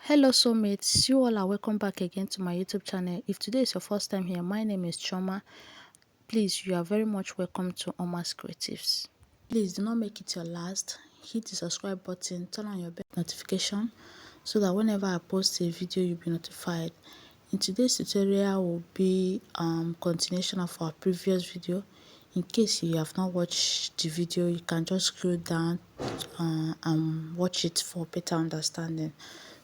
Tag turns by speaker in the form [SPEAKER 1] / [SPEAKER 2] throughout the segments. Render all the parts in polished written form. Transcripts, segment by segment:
[SPEAKER 1] Hello soulmates, you all are welcome back again to my YouTube channel. If today is your first time here, my name is Choma. Please, you are very much welcome to Oma's Creatives. Please do not make it your last. Hit the subscribe button, turn on your bell notification so that whenever I post a video you'll be notified. In today's tutorial will be continuation of our previous video. In case you have not watched the video, you can just scroll down and watch it for better understanding.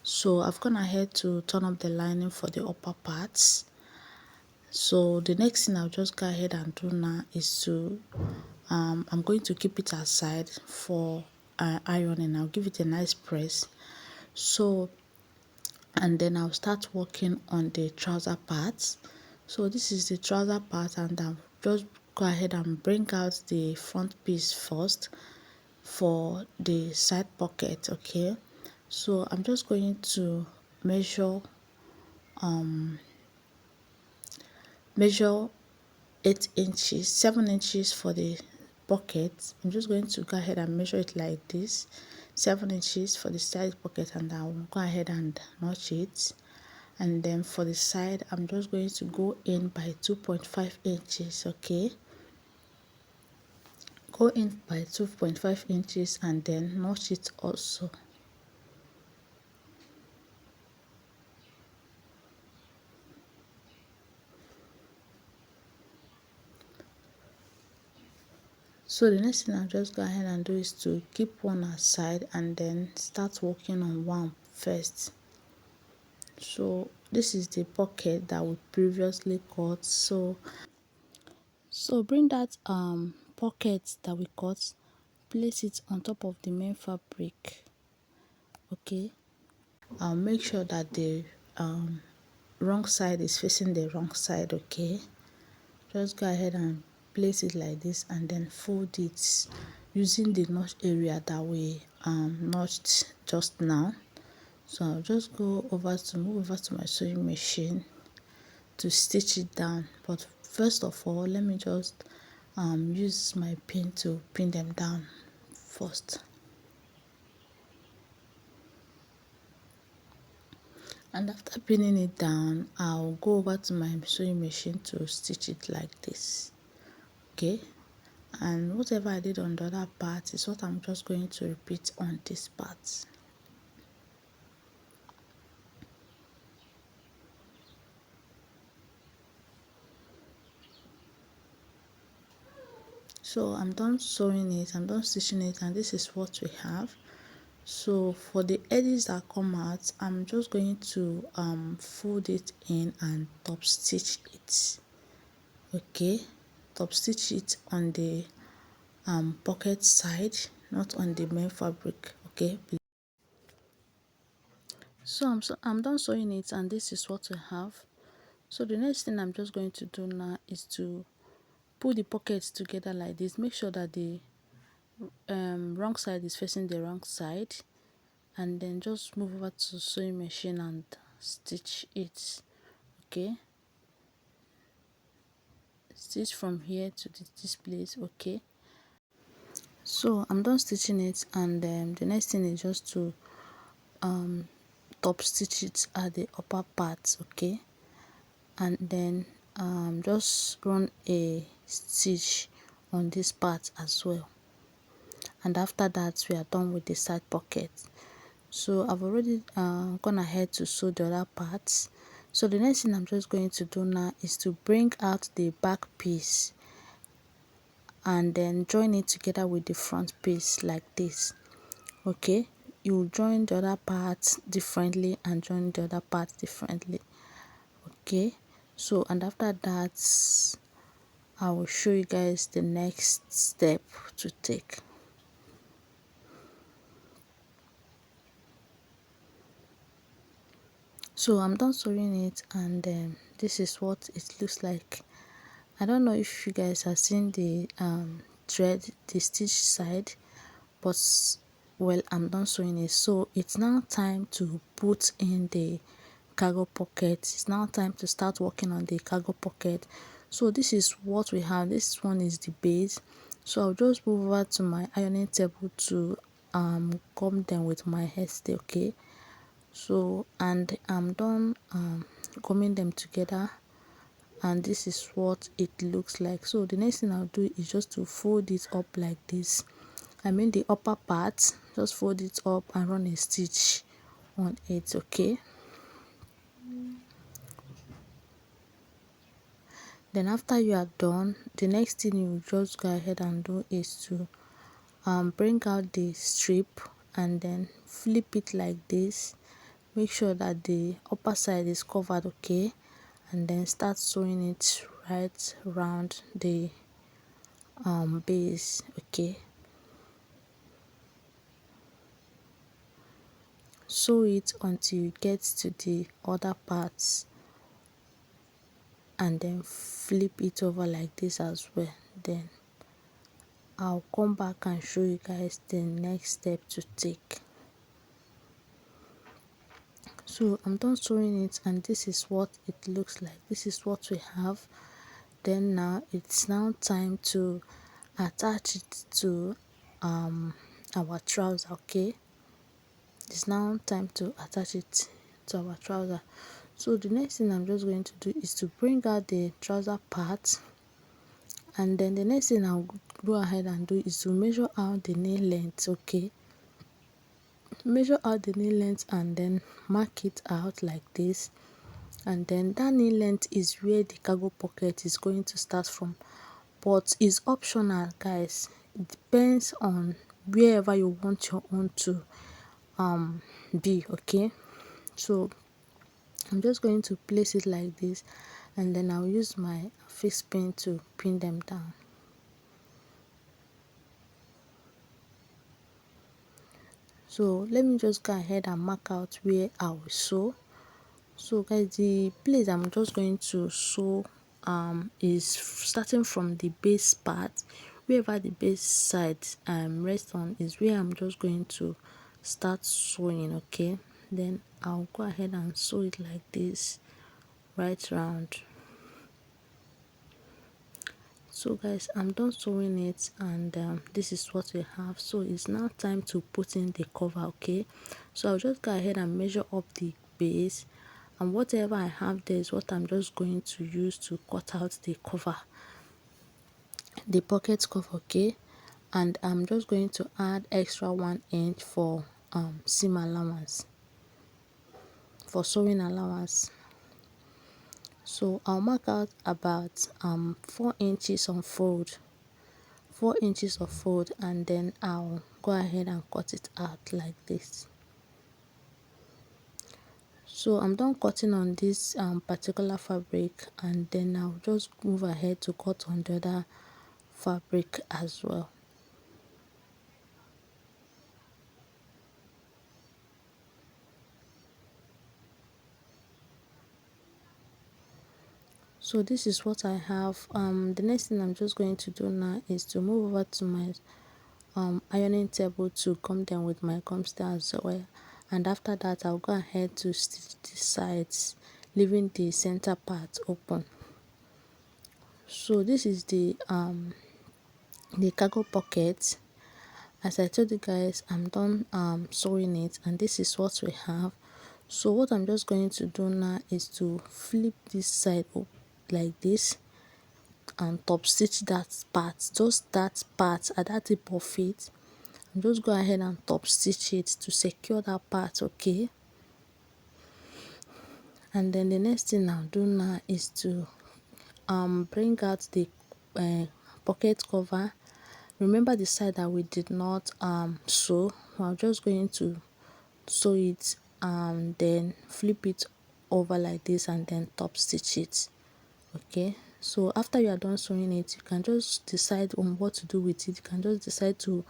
[SPEAKER 1] So I've gone ahead to turn up the lining for the upper parts. So the next thing I'll just go ahead and do now is to I'm going to keep it aside for ironing. I'll give it a nice press. So and then I'll start working on the trouser parts. So this is the trouser part, and I'll just go ahead and bring out the front piece first for the side pocket. Okay, so I'm just going to measure 8 inches, 7 inches for the pocket. I'm just going to go ahead and measure it like this, 7 inches for the side pocket, and I'll go ahead and notch it. And then for the side, I'm just going to go in by 2.5 inches. Okay, go in by 2.5 inches and then notch it also. So the next thing I'll just go ahead and do is to keep one aside and then start working on one first. So this is the pocket that we previously cut. So bring that pocket that we cut, place it on top of the main fabric. Okay, I'll make sure that the wrong side is facing the wrong side. Okay, just go ahead and place it like this and then fold it using the notch area that we notched just now. So I'll just move over to my sewing machine to stitch it down. But first of all, let me just use my pin to pin them down first. And after pinning it down, I'll go over to my sewing machine to stitch it like this. Okay, and whatever I did on the other part is what I'm just going to repeat on this part. So I'm done sewing it, I'm done stitching it, and this is what we have. So for the edges that come out, I'm just going to fold it in and top stitch it. Okay, top stitch it on the pocket side, not on the main fabric. Okay, so I'm done sewing it, and this is what we have. So the next thing I'm just going to do now is to pull the pockets together like this. Make sure that the wrong side is facing the wrong side, and then just move over to sewing machine and stitch it. Okay, stitch from here to this place. Okay, so I'm done stitching it, and the next thing is just to top stitch it at the upper part. Okay, and then just run a stitch on this part as well, and after that we are done with the side pocket. So I've already gone ahead to sew the other parts. So the next thing I'm just going to do now is to bring out the back piece and then join it together with the front piece like this. Okay, you join the other part differently and join the other part differently. Okay, so and after that I will show you guys the next step to take. So I'm done sewing it, and this is what it looks like. I don't know if you guys have seen the thread, the stitch side, but well, I'm done sewing it. So it's now time to put in the cargo pocket. It's now time to start working on the cargo pocket. So this is what we have. This one is the base. So I'll just move over to my ironing table to gum them with my hairstay. Okay, So and I'm done gumming them together, and this is what it looks like. So the next thing I'll do is just to fold it up like this. I mean the upper part, just fold it up and run a stitch on it. Okay, then after you are done, the next thing you just go ahead and do is to bring out the strip and then flip it like this. Make sure that the upper side is covered, okay, and then start sewing it right around the base. Okay, sew it until you get to the other parts and then flip it over like this as well. Then I'll come back and show you guys the next step to take. So I'm done sewing it, and this is what it looks like. This is what we have. Then now it's now time to attach it to our trouser. Okay, it's now time to attach it to our trouser. So the next thing I'm just going to do is to bring out the trouser part, and then the next thing I'll go ahead and do is to measure out the nail length. Okay, measure out the nail length and then mark it out like this. And then that nail length is where the cargo pocket is going to start from, but it's optional, guys. It depends on wherever you want your own to be. Okay, so I'm just going to place it like this, and then I'll use my fixed pin to pin them down. So let me just go ahead and mark out where I will sew. So guys, the place I'm just going to sew is starting from the base part. Wherever the base side rests on is where I'm just going to start sewing. Okay, then I'll go ahead and sew it like this right round. So guys, I'm done sewing it, and this is what we have. So it's now time to put in the cover. Okay, so I'll just go ahead and measure up the base, and whatever I have there is what I'm just going to use to cut out the cover, the pocket cover. Okay, and I'm just going to add extra 1 inch for seam allowance, for sewing allowance. So I'll mark out about 4 inches on fold, 4 inches of fold, and then I'll go ahead and cut it out like this. So I'm done cutting on this particular fabric, and then I'll just move ahead to cut on the other fabric as well. So this is what I have. The next thing I'm just going to do now is to move over to my ironing table to gum them with my gum star as well, and after that I'll go ahead to stitch the sides, leaving the center part open. So this is the cargo pocket. As I told you guys, I'm done sewing it, and this is what we have. So what I'm just going to do now is to flip this side up like this and top stitch that part, just that part at that tip of it, and just go ahead and top stitch it to secure that part. Okay, and then the next thing I'll do now is to bring out the pocket cover. Remember the side that we did not sew, I'm just going to sew it and then flip it over like this and then top stitch it. Okay, so after you are done sewing it, you can just decide on what to do with it. You can just decide to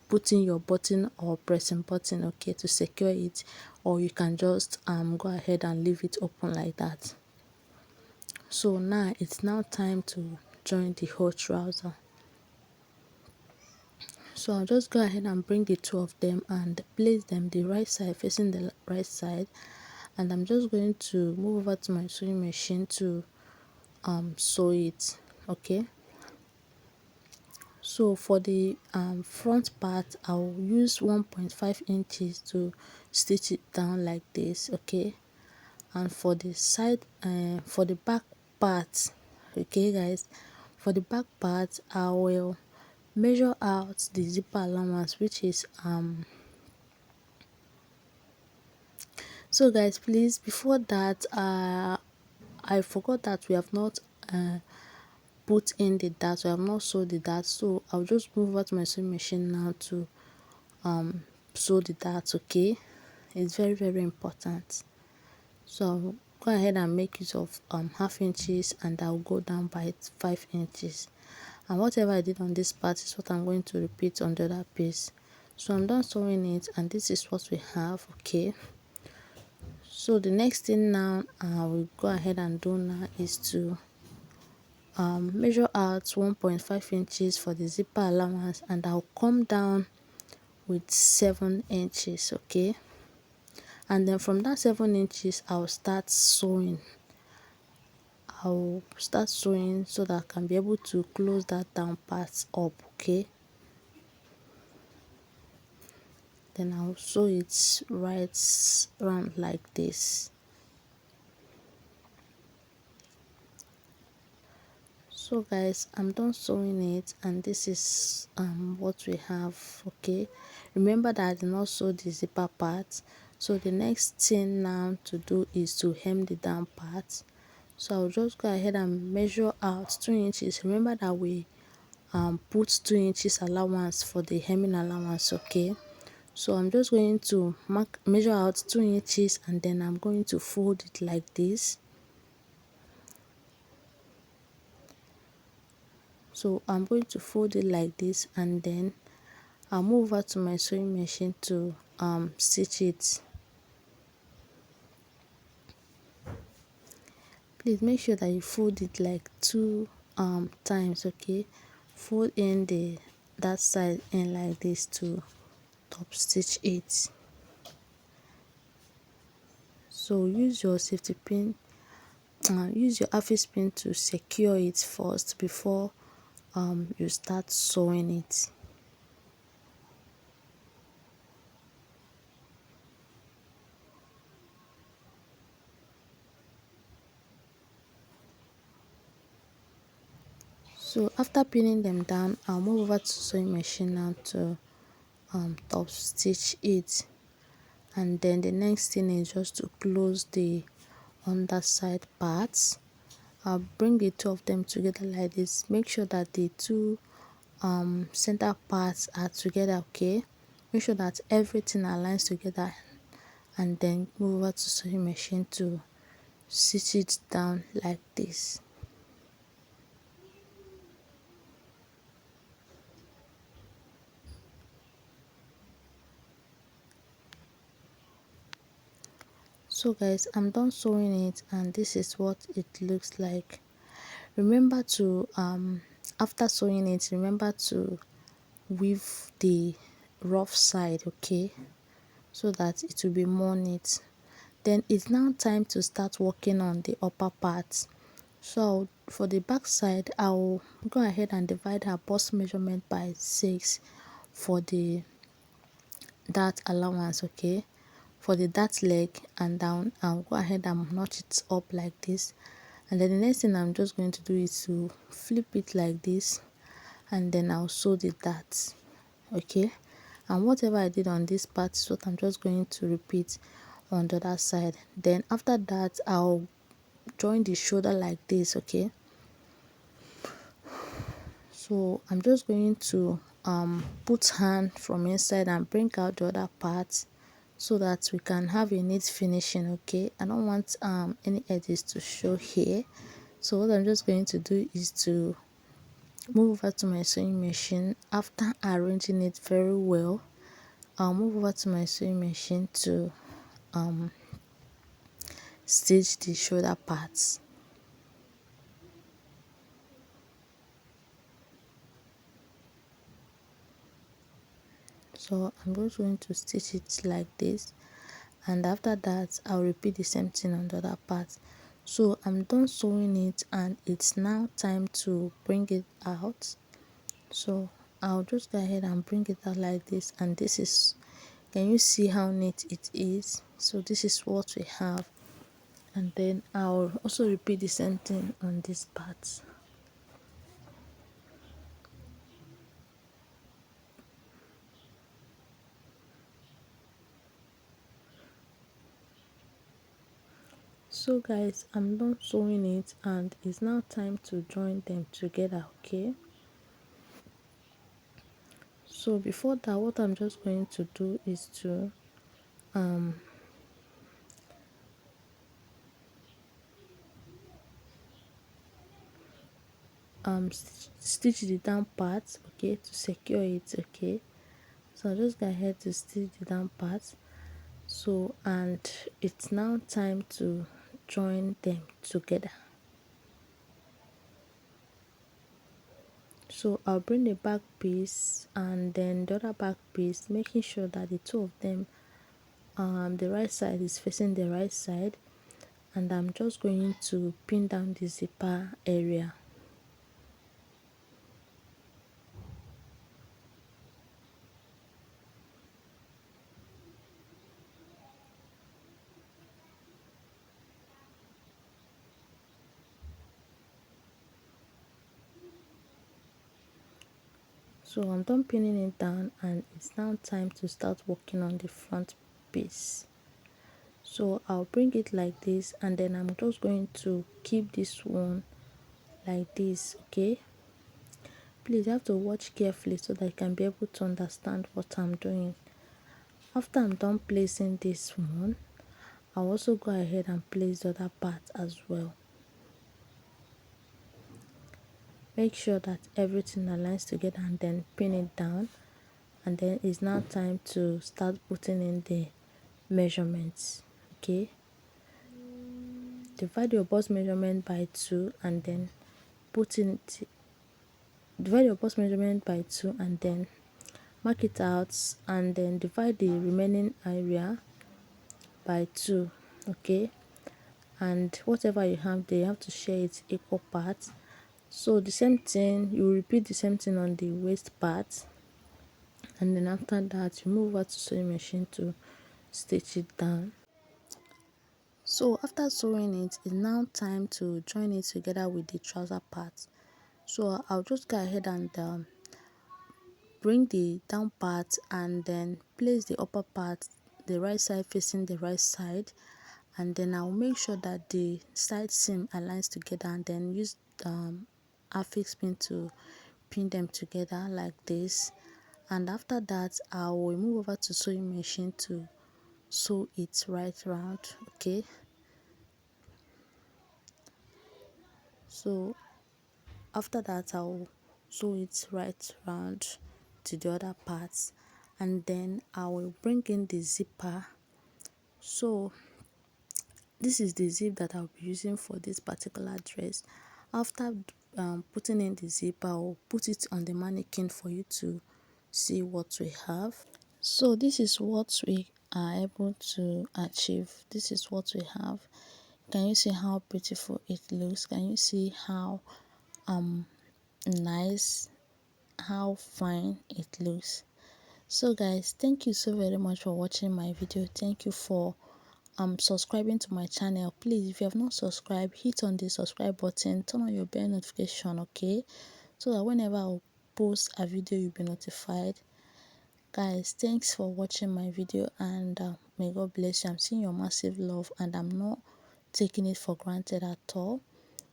[SPEAKER 1] put in your button or pressing button, okay, to secure it, or you can just go ahead and leave it open like that. So now it's now time to join the whole trouser. So I'll just go ahead and bring the two of them and place them the right side facing the right side, and I'm just going to move over to my sewing machine to sew it. Okay, So for the front part, I'll use 1.5 inches to stitch it down like this, okay. And for the side, for the back part, okay guys, for the back part I will measure out the zipper allowance, which is so guys, please, before that, I forgot that we have not put in the dart, we have not sewed the dart, so I'll just move over to my sewing machine now to sew the dart, okay. It's very, very important. So I'll go ahead and make use of half inches, and I'll go down by 5 inches, and whatever I did on this part is what I'm going to repeat on the other piece. So I'm done sewing it, and this is what we have, okay. So the next thing now I will go ahead and do now is to measure out 1.5 inches for the zipper allowance, and I'll come down with 7 inches, okay. And then from that 7 inches I'll start sewing. I'll start sewing so that I can be able to close that down part up, okay. Then I'll sew it right round like this. So guys, I'm done sewing it, and this is what we have, okay. Remember that I did not sew the zipper part, so the next thing now to do is to hem the down part. So I'll just go ahead and measure out 2 inches. Remember that we put 2 inches allowance for the hemming allowance, okay. So I'm just going to measure out 2 inches, and then I'm going to fold it like this. So I'm going to fold it like this, and then I'll move over to my sewing machine to stitch it. Please make sure that you fold it like 2 times, okay. Fold in that side in like this to top stitch it. So use your safety pin, use your office pin to secure it first before you start sewing it. So after pinning them down, I'll move over to sewing machine now to top stitch it, and then the next thing is just to close the underside parts. I'll bring the two of them together like this. Make sure that the two center parts are together, okay. Make sure that everything aligns together, and then move over to sewing machine to stitch it down like this. So guys, I'm done sewing it, and this is what it looks like. Remember to after sewing it, remember to weave the rough side, okay, so that it will be more neat. Then it's now time to start working on the upper part. So for the back side, I'll go ahead and divide her bust measurement by 6 for the dart allowance, okay. For the dart leg and down, I'll go ahead and notch it up like this, and then the next thing I'm just going to do is to flip it like this, and then I'll sew the dart, okay. And whatever I did on this part is what I'm just going to repeat on the other side. Then after that, I'll join the shoulder like this, okay. So I'm just going to put hand from inside and bring out the other part so that we can have a neat finishing, okay. I don't want any edges to show here. So what I'm just going to do is to move over to my sewing machine. After arranging it very well, I'll move over to my sewing machine to stitch the shoulder parts. So I'm just going to stitch it like this, and after that I'll repeat the same thing on the other part. So I'm done sewing it, and it's now time to bring it out. So I'll just go ahead and bring it out like this, and this is, can you see how neat it is? So this is what we have, and then I'll also repeat the same thing on this part. So guys, I'm done sewing it, and it's now time to join them together. Okay, so before that, what I'm just going to do is to um stitch the down part, okay, to secure it. Okay, so I'll just go ahead to stitch the down part. So, and it's now time to join them together. So I'll bring the back piece and then the other back piece, making sure that the two of them, the right side is facing the right side, and I'm just going to pin down the zipper area. So I'm done pinning it down, and it's now time to start working on the front piece. So I'll bring it like this, and then I'm just going to keep this one like this. Okay, please have to watch carefully so that you can be able to understand what I'm doing. After I'm done placing this one, I'll also go ahead and place the other part as well. Make sure that everything aligns together, and then pin it down, and then it's now time to start putting in the measurements. Okay, divide your bust measurement by 2, and then put in divide your bust measurement by 2, and then mark it out, and then divide the remaining area by 2. Okay, and whatever you have there, you have to share it equal parts. So the same thing, you repeat the same thing on the waist part, and then after that you move over to sewing machine to stitch it down. So after sewing it, it's now time to join it together with the trouser part. So I'll just go ahead and bring the down part, and then place the upper part, the right side facing the right side, and then I'll make sure that the side seam aligns together, and then use affix pin to pin them together like this. And after that, I will move over to sewing machine to sew it right round. Okay, so after that I'll sew it right round to the other parts, and then I will bring in the zipper. So this is the zip that I'll be using for this particular dress. After putting in the zipper, I'll put it on the mannequin for you to see what we have. So this is what we are able to achieve. This is what we have. Can you see how beautiful it looks? Can you see how nice, how fine it looks? So guys, thank you so very much for watching my video. Thank you for subscribing to my channel. Please, if you have not subscribed, hit on the subscribe button, turn on your bell notification, okay, so that whenever I post a video, you'll be notified. Guys, thanks for watching my video, and may God bless you. I'm seeing your massive love, and I'm not taking it for granted at all.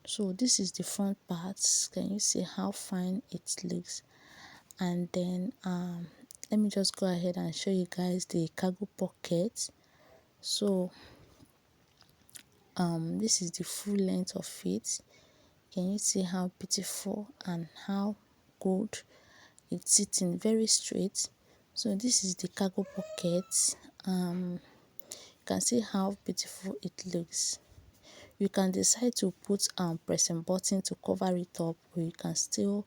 [SPEAKER 1] So this is the front parts. Can you see how fine it looks? And then let me just go ahead and show you guys the cargo pocket. So this is the full length of it. Can you see how beautiful and how good it's sitting, very straight? So this is the cargo pocket. You can see how beautiful it looks. You can decide to put pressing button to cover it up, or you can still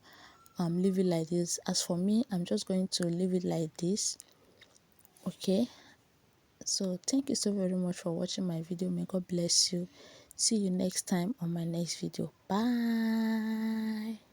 [SPEAKER 1] leave it like this. As for me, I'm just going to leave it like this. Okay, so thank you so very much for watching my video. May God bless you. See you next time on my next video. Bye.